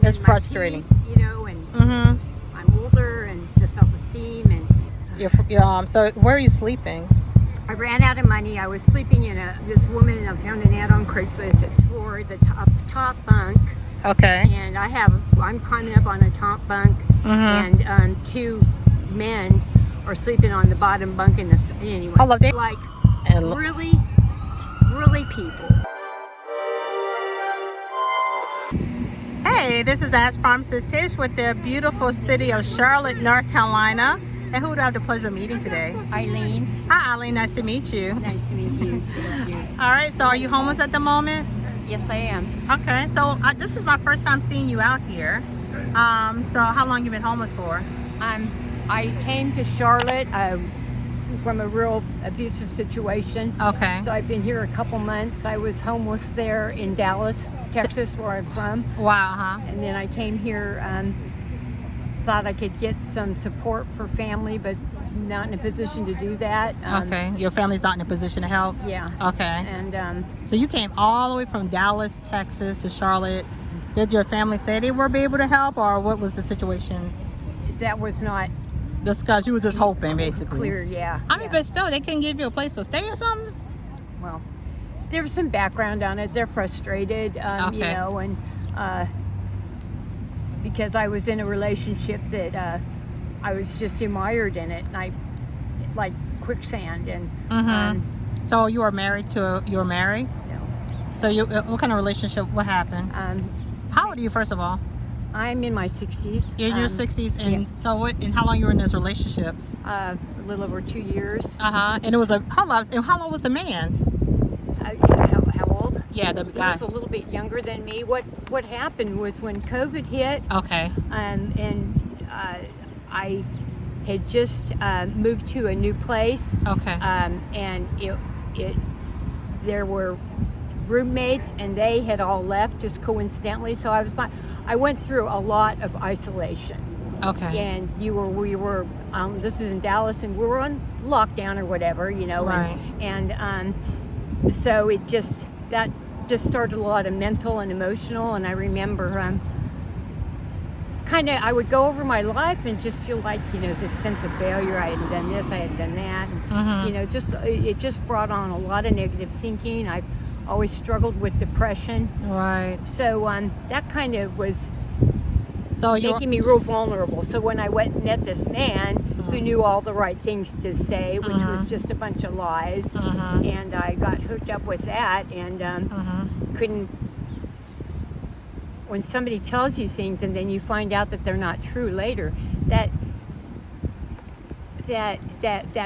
It's frustrating. Teeth, and I'm older, and the self-esteem, and So where are you sleeping? I ran out of money. I was sleeping in this woman. I found an ad on Craigslist. It's for the top bunk. Okay. And I'm climbing up on a top bunk, and two men are sleeping on the bottom bunk in this. Anyway, I love that. Like And really people. hey, this is askrphtish with the beautiful city of Charlotte, North Carolina. And who do I have the pleasure of meeting today? Eileen, Hi, Eileen. Nice to meet you. nice to meet you. Thank you. All right. So, are you homeless at the moment? Yes, I am. Okay. So, this is my first time seeing you out here. So, how long you been homeless for? I came to Charlotte from a real abusive situation. Okay. So I've been here a couple months. I was homeless there in Dallas, Texas, where I'm from. Wow. Huh. And then I came here, thought I could get some support for family, but not in a position to do that. Okay. Your family's not in a position to help. Yeah. Okay. And So you came all the way from Dallas, Texas to Charlotte. Did your family say they were able to help, or what was the situation? that was not Discussed. You was just hoping, basically. clear. Yeah. I mean, yeah. but still, they couldn't give you a place to stay or something. Well, there was some background on it. They're frustrated, Okay. and because I was in a relationship that I was just mired in it, and I like quicksand. And So you were married you were married. no, So you, what kind of relationship? What happened? How old are you, first of all? I'm in my 60s. You're in your 60s, and yeah. so what? And how long you were in this relationship? A little over 2 years. And it was how long was the man? How old? Yeah, the He guy. was a little bit younger than me. What happened was when COVID hit, Okay. and I had just moved to a new place, Okay. and there were roommates, and they had all left just coincidentally. So I went through a lot of isolation. Okay. And we were this is in Dallas, and we were on lockdown or whatever, Right. and so that just started a lot of mental and emotional. And I remember I would go over my life and just feel like, this sense of failure. I hadn't done this, I hadn't done that, and, it just brought on a lot of negative thinking. I always struggled with depression, Right. so that kind of was So you. making me real vulnerable. So when I went and met this man who knew all the right things to say, which was just a bunch of lies, and I got hooked up with that, and couldn't. When somebody tells you things and then you find out that they're not true later, that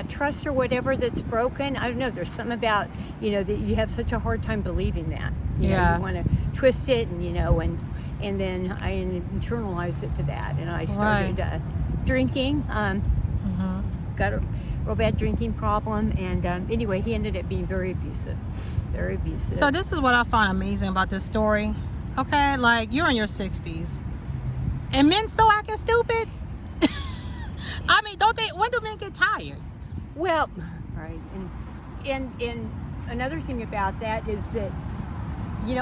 trust or whatever that's broken, I don't know. There's something about that you have such a hard time believing that. You want to twist it, and then I internalized it to that, and I started drinking. Got a real bad drinking problem, and anyway, he ended up being very abusive. So this is what I find amazing about this story. Okay, like you're in your 60s, and men still acting stupid. I mean, don't they? When do men get tired? Well, right, and another thing about that is that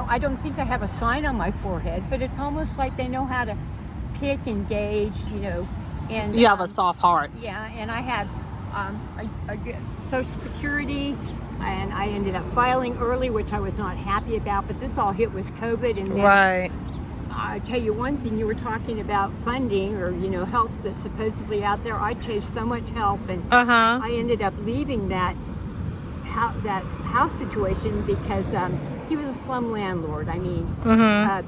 I don't think I have a sign on my forehead, but it's almost like they know how to pick and gauge, and You have a soft heart. yeah, and I had I get Social Security, and I ended up filing early, which I was not happy about, but this all hit with COVID. And then, Right. I tell you one thing, you were talking about funding or help that's supposedly out there. I chased so much help, and I ended up leaving that house situation because he was a slum landlord. I mean,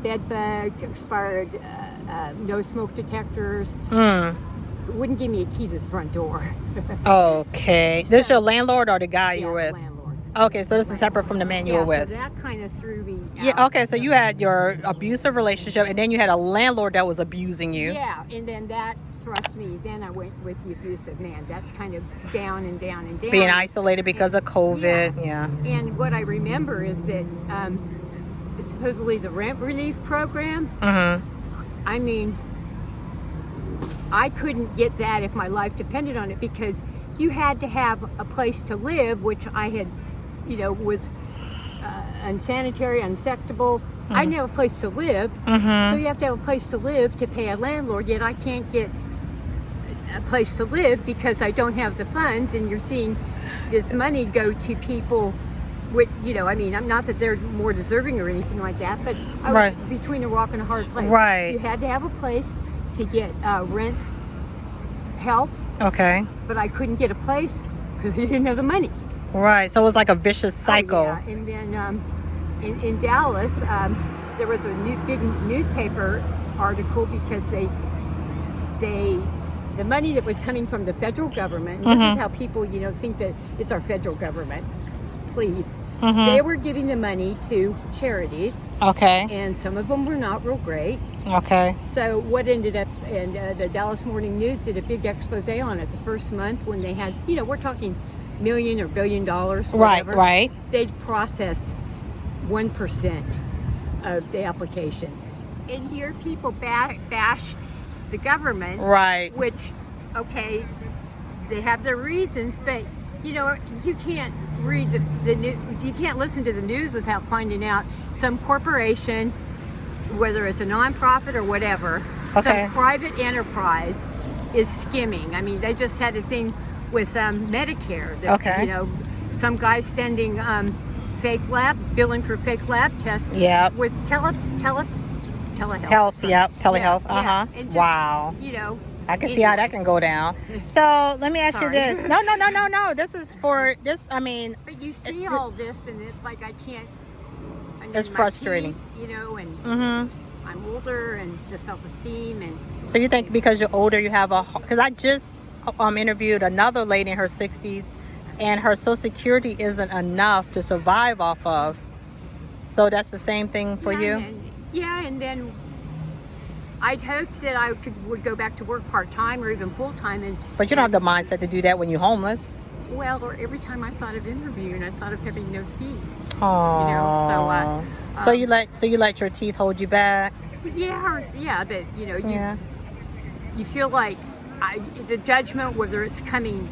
bed bugs, expired, no smoke detectors. Wouldn't give me a key to the front door. Okay. This your landlord or the guy you were with? Landlord. Okay, so this is separate from the man you were with. So that kind of threw me out. Yeah. Okay, so you had your abusive relationship, and then you had a landlord that was abusing you. Yeah, and then that thrust me. Then I went with the abusive man. That kind of down and down and down. Being isolated because of COVID. Yeah. And what I remember is that supposedly the rent relief program. I mean, I couldn't get that if my life depended on it, because you had to have a place to live, which I had, was unsanitary, unacceptable, I didn't have a place to live. So you have to have a place to live to pay a landlord, yet I can't get a place to live because I don't have the funds, and you're seeing this money go to people with, you know, I mean, I'm not that they're more deserving or anything like that, but I was between a rock and a hard place. Right. You had to have a place to get rent help. Okay. But I couldn't get a place because I didn't have the money. Right. So it was like a vicious cycle. Oh, yeah. And then in Dallas, there was a big newspaper article because the money that was coming from the federal government, this is how people, you know, think that it's our federal government, please. They were giving the money to charities. Okay. And some of them were not real great. Okay. So what ended up, and the Dallas Morning News did a big expose on it the first month when they had, you know, we're talking $1 million or $1 billion, whatever. Right. They'd processed 1% of the applications. And here people bash the government. Right. Which, okay, they have their reasons, but you know, you can't read the news, you can't listen to the news without finding out some corporation, whether it's a nonprofit or whatever, some private enterprise is skimming. I mean, they just had a thing with Medicare. That, you know, some guy sending billing for fake lab tests. With telehealth. Health. Telehealth. Just, wow. You know. I can see how that can go down. So let me ask you this. No. This is for this. I mean. But you see all this, and it's like I can't. It's frustrating. Teeth, you know, and I'm older, and the self-esteem, and. So you think because you're older, you have because I just interviewed another lady in her 60s, and her Social Security isn't enough to survive off of. So that's the same thing for you. And then I'd hoped that I would go back to work part-time or even full-time. But you don't have the mindset to do that when you're homeless. Well, or every time I thought of interviewing, I thought of having no teeth. Oh. You know, so you let your teeth hold you back? Yeah, but you know, you feel like the judgment, whether it's coming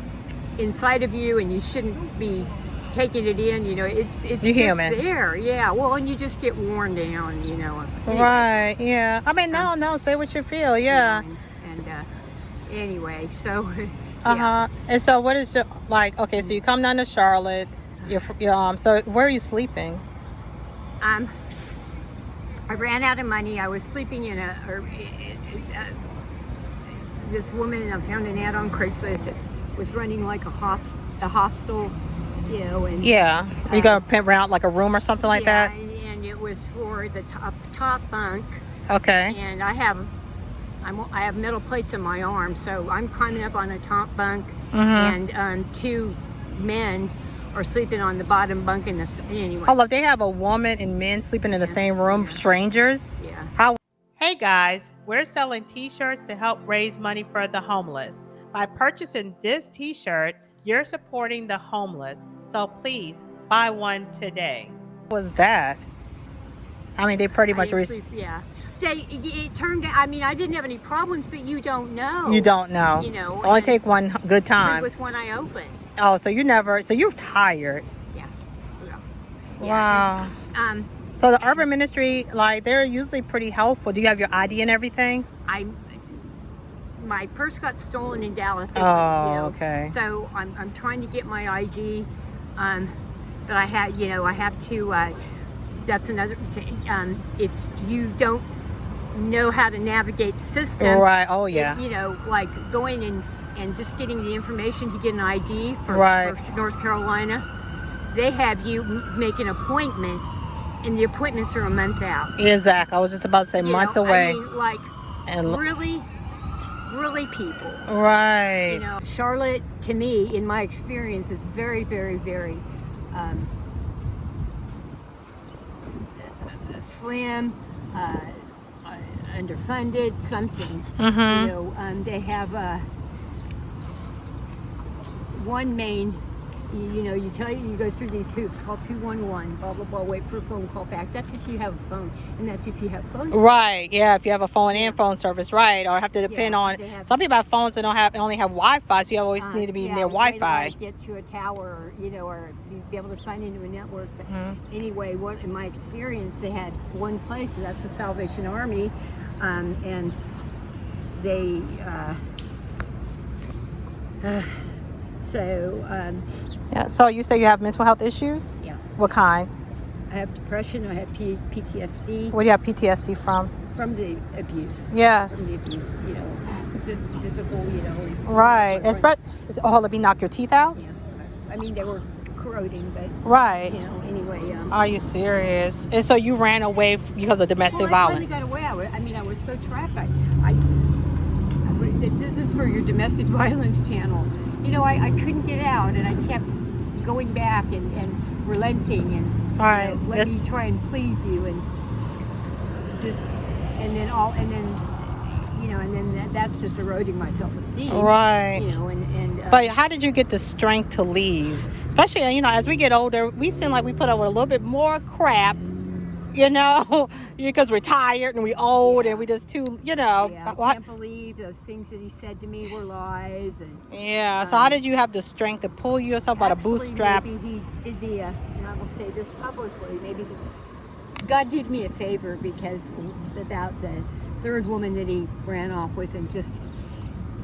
inside of you and you shouldn't be taking it in, you know, it's just human. There. Yeah. Well, and you just get worn down, you know. Anyway. Right. Yeah. I mean, no. Say what you feel. Yeah. You know, and anyway, so. And so, what is your like? Okay, so you come down to Charlotte. So where are you sleeping? I ran out of money. I was sleeping in this woman. I found an ad on Craigslist that was running like a hostel. You know, and you gonna rent out like a room or something like that. And it was for the top bunk. Okay. And I have metal plates in my arm, so I'm climbing up on a top bunk, and two men are sleeping on the bottom bunk in this. Anyway. Oh, look, they have a woman and men sleeping in the same room, strangers. Yeah. Hey guys, we're selling T-shirts to help raise money for the homeless. By purchasing this T-shirt, you're supporting the homeless, so please buy one today. What was that? I mean, they pretty much... It turned out, I mean, I didn't have any problems, but you don't know. You don't know. You know. Only take one good time. It was when I opened. Oh, so you're tired. Yeah. Wow. So the urban ministry, like, they're usually pretty helpful. Do you have your ID and everything? My purse got stolen in Dallas. Okay. So I'm trying to get my ID, but I have to. That's another thing. If you don't know how to navigate the system, right? Oh yeah. You know, like going and just getting the information to get an ID for North Carolina, they have you make an appointment, and the appointments are a month out. Exactly. I was just about to say months away. I mean, like, and really people. Right. You know, Charlotte, to me, in my experience, is very, very, very slim, underfunded, something. You know, they have one main you go through these hoops, call 211, blah, blah, blah, wait for a phone call back. That's if you have a phone, and that's if you have phone service. Right, yeah, if you have a phone and phone service, right, or have to depend on, some people have phones that only have Wi-Fi, so you always need to be near Wi-Fi. To get to a tower, or be able to sign into a network. But anyway, in my experience, they had one place, and that's the Salvation Army, and they, so you say you have mental health issues? Yeah. What kind? I have depression. I have PTSD. What do you have PTSD from? From the abuse. Yes. From the abuse, the physical, Right. Let me knock your teeth out? Yeah. I mean, they were corroding, but. Right. Anyway. Are you serious? And so you ran away because of domestic violence? I finally got away. I was so trapped. This is for your domestic violence channel. I couldn't get out, and I kept going back and relenting and let me try and please you, and then that's just eroding my self-esteem. Right. But how did you get the strength to leave? Especially, as we get older, we seem like we put up with a little bit more crap, because we're tired and we're old and we just too, I can't believe those things that he said to me were lies. And so how did you have the strength to pull yourself by the bootstrap? Maybe he did me and I will say this publicly, God did me a favor, because without the third woman that he ran off with, and just...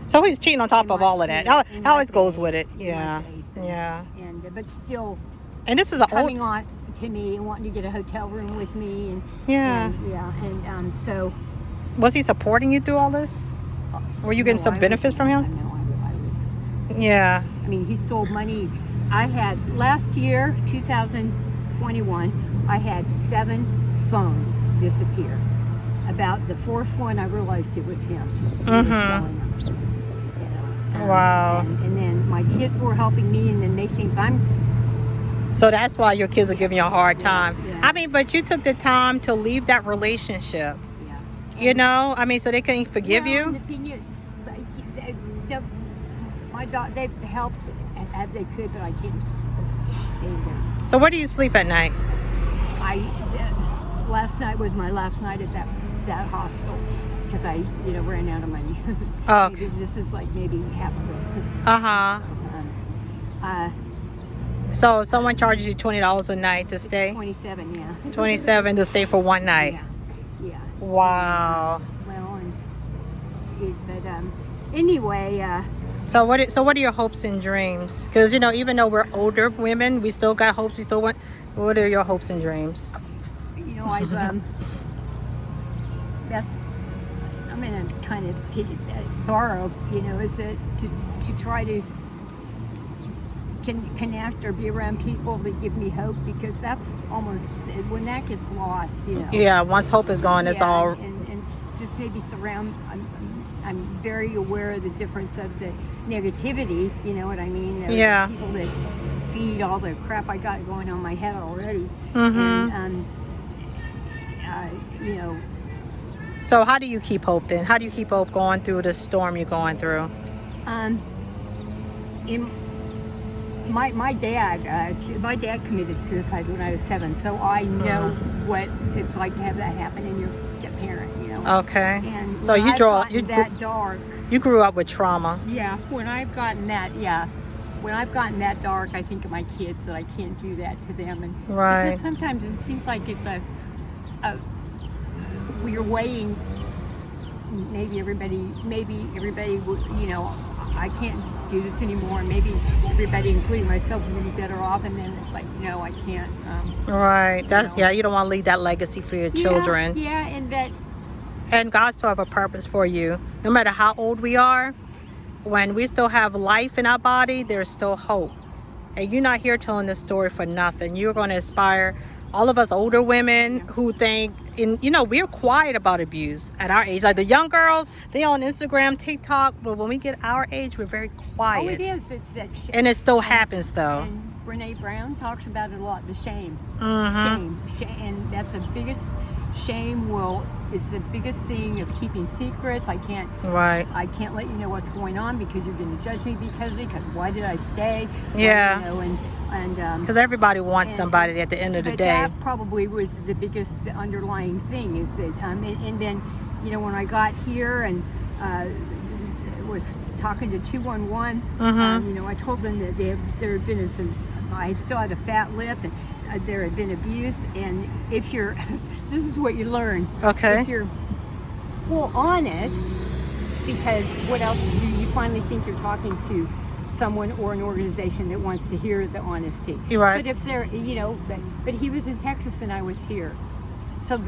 So he's cheating on top of all of that. How always goes with it. But still... And this is coming on to me and wanting to get a hotel room with me, so was he supporting you through all this? Were you getting some benefits from him? I was. Yeah. I mean, he stole money. I had last year, 2021, I had 7 phones disappear. About the 4th one, I realized it was him. He was selling them. Wow. And then my kids were helping me, and then they think I'm... So that's why your kids are giving you a hard time. Yeah. But you took the time to leave that relationship. Yeah. So they couldn't forgive you? And the thing is, they helped as they could, but I can't stay there. So where do you sleep at night? Last night was my last night at that hostel, because I ran out of money. Oh, okay. This is maybe half of it. So if someone charges you $20 a night to stay? 27, yeah. 27 to stay for one night? Yeah. Wow. Well, anyway... So what are your hopes and dreams? Because, even though we're older women, we still got hopes. We still want... What are your hopes and dreams? I've... I'm going to kind of borrow, is that to try to... can connect or be around people that give me hope, because that's almost when that gets lost, once hope is gone, it's all... and just maybe surround... I'm very aware of the difference of the negativity, you know what I mean? Yeah. People that feed all the crap I got going on my head already. And so how do you keep hope then? How do you keep hope going through the storm you're going through? My dad committed suicide when I was 7, so I know what it's like to have that happen in your parent, Okay. And so dark. You grew up with trauma. Yeah. When I've gotten that dark, I think of my kids, that I can't do that to them, and right. Because sometimes it seems like it's we're weighing. Maybe everybody, I can't do this anymore. Maybe everybody, including myself, would be better off. And then it's like, no, I can't. Right. You don't want to leave that legacy for your children. Yeah, and God still have a purpose for you. No matter how old we are, when we still have life in our body, there's still hope. And you're not here telling this story for nothing. You're going to inspire all of us older women who think, we're quiet about abuse at our age. Like the young girls, they on Instagram, TikTok, but when we get our age, we're very quiet. Oh, it is. It's that shame. And it still happens, though. And Brene Brown talks about it a lot, the shame. Mm-hmm. Shame. And that's the biggest, shame is the biggest thing of keeping secrets. I can't let you know what's going on because you're going to judge me because of it. Because why did I stay? Yeah. Because everybody wants somebody at the end of the day. That probably was the biggest underlying thing is that, and then, when I got here and was talking to 211, I told them that there had been I still had a fat lip and there had been abuse. And if you're, this is what you learn. Okay. If you're honest, because what else do you finally think you're talking to someone or an organization that wants to hear the honesty? You're right. But if they're, but he was in Texas and I was here, so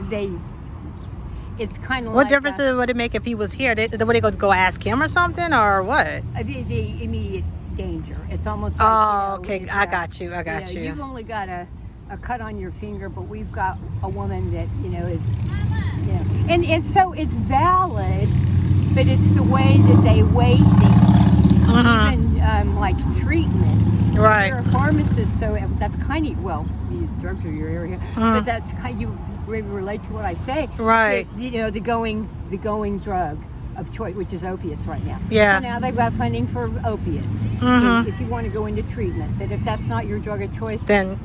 it's kind of what difference would it make if he was here? Would they go ask him or something, or what? The immediate danger. It's almost like, okay, I got you. You've only got a cut on your finger, but we've got a woman that is, and so it's valid, but it's the way that they weigh things, even like treatment. Right. You're a pharmacist, so that's kind of, well, you drug to your area, but that's kind of, you relate to what I say. Right. The going drug of choice, which is opiates right now. Yeah. So now they've got funding for opiates if you want to go into treatment. But if that's not your drug of choice, then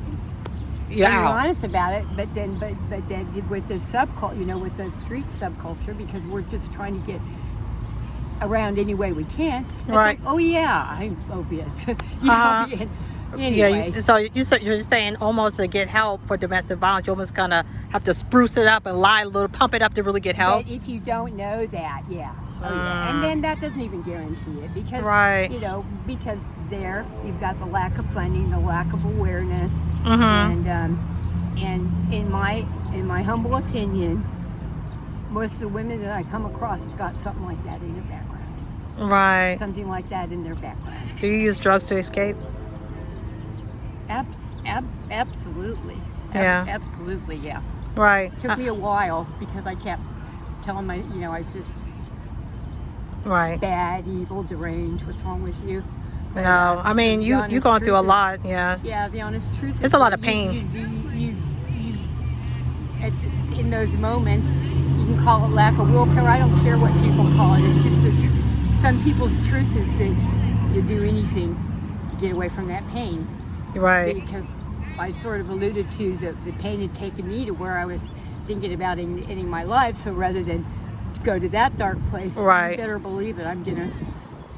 you're honest about it. But then with the subculture, with the street subculture, because we're just trying to get around any way we can. Right. Like, I'm opiates. Anyway. Yeah, so you're saying almost to get help for domestic violence, you almost kind of have to spruce it up and lie a little, pump it up to really get help. But if you don't know that, yeah. And then that doesn't even guarantee it because, because there you've got the lack of funding, the lack of awareness, and in my humble opinion, most of the women that I come across have got something like that in their background. Right. Something like that in their background. Do you use drugs to escape? Absolutely. Yeah. Absolutely, yeah. Right. It took me a while because I kept telling I was just bad, evil, deranged. What's wrong with you? No, I mean, you're going through a lot, yes. Yeah, the honest truth is it's a lot of pain. In those moments, you can call it lack of willpower. I don't care what people call it. It's just some people's truth is that you do anything to get away from that pain. Right. Because I sort of alluded to the pain had taken me to where I was thinking about ending my life. So rather than go to that dark place, you better believe it, I'm going to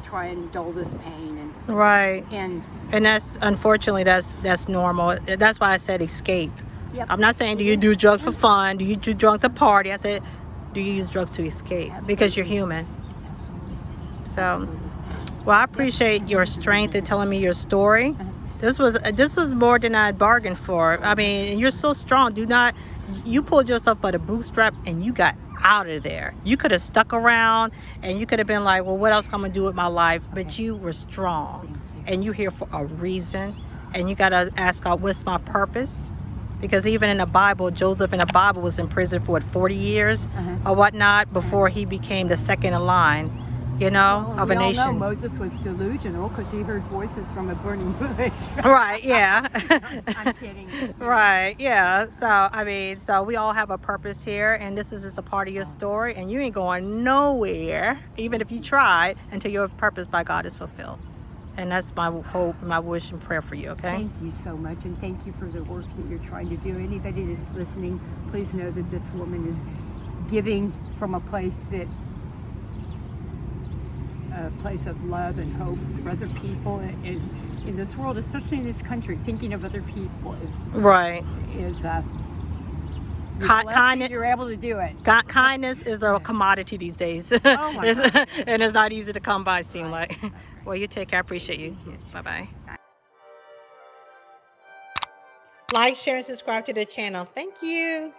try and dull this pain. And that's, unfortunately, that's normal. That's why I said escape. Yep. I'm not saying do you do drugs for fun, do you do drugs to party. I said, do you use drugs to escape? Absolutely. Because you're human. Absolutely. So, Absolutely. Well, I appreciate your strength in telling me your story. This was more than I had bargained for. I mean, and you're so strong. You pulled yourself by the bootstrap and you got out of there. You could have stuck around and you could have been like, well, what else am I going to do with my life? But you were strong and you're here for a reason. And you got to ask God, what's my purpose? Because even in the Bible, Joseph in the Bible was in prison for 40 years or whatnot before he became the second in line. Of a nation. Know Moses was delusional because he heard voices from a burning bush. Right, yeah. I'm kidding. Right, yeah. So we all have a purpose here, and this is just a part of your story, and you ain't going nowhere, even if you tried, until your purpose by God is fulfilled. And that's my hope, my wish and prayer for you, okay? Thank you so much, and thank you for the work that you're trying to do. Anybody that's listening, please know that this woman is giving from a place of love and hope for other people in this world, especially in this country. Thinking of other people is kindness. You're able to do it. Kindness is a commodity these days. Oh my God. And it's not easy to come by, seem like. Well, you take care. I appreciate you. Bye-bye. Like, share, and subscribe to the channel. Thank you.